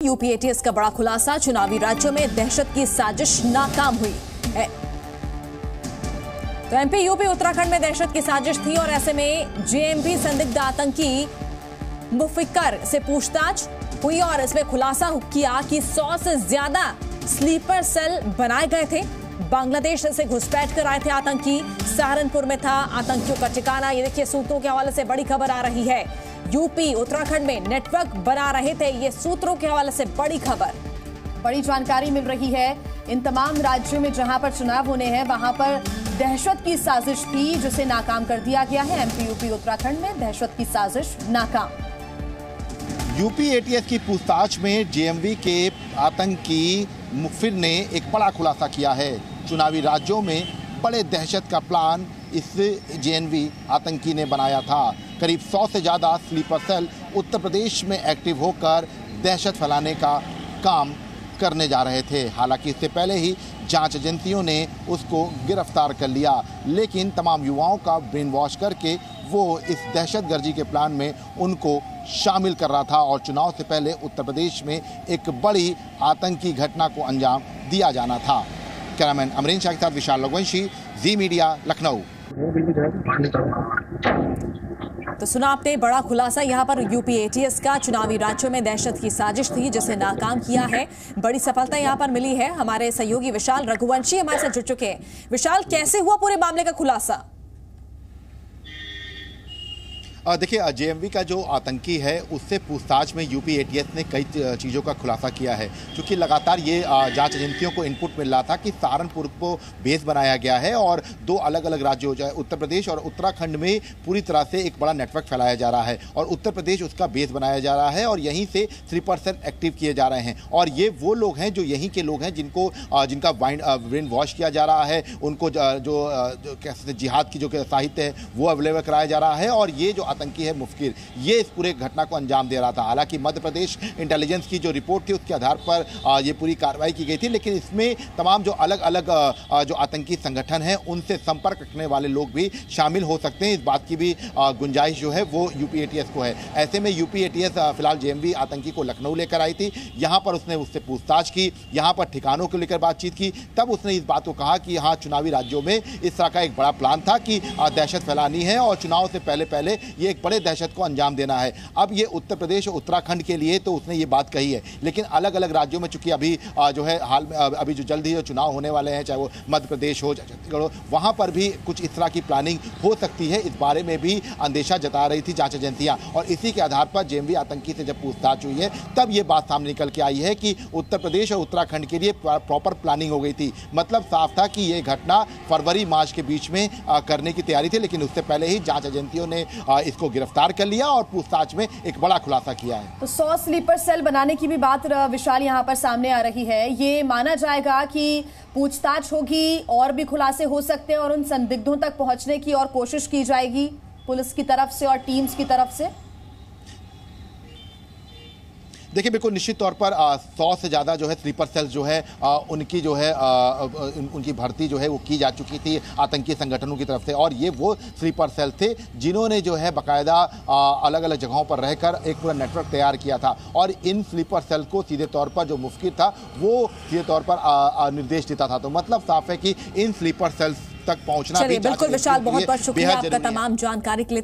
UP ATS का बड़ा खुलासा, चुनावी राज्यों में दहशत की साजिश नाकाम हुई है। तो एमपी, यूपी, उत्तराखंड में दहशत की साजिश थी और ऐसे में जेएमबी संदिग्ध आतंकी मुफक्किर से पूछताछ हुई और इसमें खुलासा किया कि 100 से ज्यादा स्लीपर सेल बनाए गए थे। बांग्लादेश से घुसपैठ कर आए थे आतंकी, सहारनपुर में था आतंकियों का ठिकाना। ये देखिए, सूत्रों के हवाले से बड़ी खबर आ रही है। यूपी, उत्तराखंड में नेटवर्क बना रहे थे, ये सूत्रों के हवाले से बड़ी खबर, बड़ी जानकारी मिल रही है। इन तमाम राज्यों में जहां पर चुनाव होने हैं वहां पर दहशत की साजिश थी, जिसे नाकाम कर दिया गया है। एमपी, यूपी, उत्तराखंड में दहशत की साजिश नाकाम। यूपी एटीएस की पूछताछ में जेएमबी के आतंकी मुखबिर ने एक बड़ा खुलासा किया है। चुनावी राज्यों में बड़े दहशत का प्लान इस जेएनवी आतंकी ने बनाया था। करीब 100 से ज़्यादा स्लीपर सेल उत्तर प्रदेश में एक्टिव होकर दहशत फैलाने का काम करने जा रहे थे। हालांकि इससे पहले ही जांच एजेंसियों ने उसको गिरफ्तार कर लिया, लेकिन तमाम युवाओं का ब्रेन वॉश करके वो इस दहशतगर्दी के प्लान में उनको शामिल कर रहा था और चुनाव से पहले उत्तर प्रदेश में एक बड़ी आतंकी घटना को अंजाम दिया जाना था। कैमरामैन अमरीन शाह के साथ विशाल रघुवंशी, जी मीडिया, लखनऊ। तो सुना आपने बड़ा खुलासा यहाँ पर यूपी एटीएस का, चुनावी राज्यों में दहशत की साजिश थी जिसे नाकाम किया है। बड़ी सफलता यहाँ पर मिली है। हमारे सहयोगी विशाल रघुवंशी हमारे साथ जुड़ चुके हैं। विशाल, कैसे हुआ पूरे मामले का खुलासा? देखिए, जेएमबी का जो आतंकी है उससे पूछताछ में यूपी एटीएस ने कई चीज़ों का खुलासा किया है, क्योंकि लगातार ये जांच एजेंसियों को इनपुट मिल रहा था कि सहारनपुर को बेस बनाया गया है और 2 अलग अलग राज्यों उत्तर प्रदेश और उत्तराखंड में पूरी तरह से एक बड़ा नेटवर्क फैलाया जा रहा है और उत्तर प्रदेश उसका बेस बनाया जा रहा है और यहीं से 3% एक्टिव किए जा रहे हैं। और ये वो लोग हैं जो यहीं के लोग हैं जिनका ब्रेन वॉश किया जा रहा है, उनको जो कैसे जिहाद की जो साहित्य है वो अवेलेबल कराया जा रहा है और ये जो आतंकी है मुफक्किर, ये इस पूरे घटना को अंजाम दे रहा था। हालांकि मध्य प्रदेश इंटेलिजेंस की जो रिपोर्ट थी उसके आधार पर ये पूरी कार्रवाई की गई थी, लेकिन इसमें तमाम जो अलग अलग जो आतंकी संगठन हैं उनसे संपर्क रखने वाले लोग भी शामिल हो सकते हैं। इस बात की भी गुंजाइश जो है वो यूपी एटीएस को है। ऐसे में यूपी एटीएस फिलहाल जेएमबी आतंकी को लखनऊ लेकर आई थी। यहाँ पर उसने उससे पूछताछ की, यहाँ पर ठिकानों को लेकर बातचीत की। तब उसने इस बात को कहा कि यहाँ चुनावी राज्यों में इस तरह का एक बड़ा प्लान था कि दहशत फैलानी है और चुनाव से पहले ये एक बड़े दहशत को अंजाम देना है। अब ये उत्तर प्रदेश और उत्तराखंड के लिए तो उसने ये बात कही है, लेकिन अलग अलग राज्यों में चूंकि अभी जो है हाल में अभी जो जल्द ही जो चुनाव होने वाले हैं, चाहे वो मध्य प्रदेश हो, छत्तीसगढ़ हो, वहाँ पर भी कुछ इस तरह की प्लानिंग हो सकती है। इस बारे में भी अंदेशा जता रही थी जांच एजेंसियां और इसी के आधार पर जेएमबी आतंकी से जब पूछताछ हुई है तब ये बात सामने निकल के आई है कि उत्तर प्रदेश और उत्तराखंड के लिए प्रॉपर प्लानिंग हो गई थी। मतलब साफ था कि ये घटना फरवरी मार्च के बीच में करने की तैयारी थी, लेकिन उससे पहले ही जांच एजेंसियों ने इसको गिरफ्तार कर लिया और पूछताछ में एक बड़ा खुलासा किया है। तो 100 स्लीपर सेल बनाने की भी बात विशाल यहाँ पर सामने आ रही है। ये माना जाएगा कि पूछताछ होगी और भी खुलासे हो सकते हैं और उन संदिग्धों तक पहुंचने की और कोशिश की जाएगी पुलिस की तरफ से और टीम्स की तरफ से। देखिए, बिल्कुल निश्चित तौर पर 100 से ज़्यादा जो है स्लीपर सेल्स जो है उनकी जो है उनकी भर्ती जो है वो की जा चुकी थी आतंकी संगठनों की तरफ से और ये वो स्लीपर सेल थे जिन्होंने जो है बाकायदा अलग अलग जगहों पर रहकर एक पूरा नेटवर्क तैयार किया था और इन स्लीपर सेल को सीधे तौर पर जो मुफक्किर था वो सीधे तौर पर निर्देश देता था। तो मतलब साफ है कि इन स्लीपर सेल्स तक पहुँचना भी बिल्कुल। विशाल, बहुत बहुत शुक्रिया आपका तमाम जानकारी के लिए।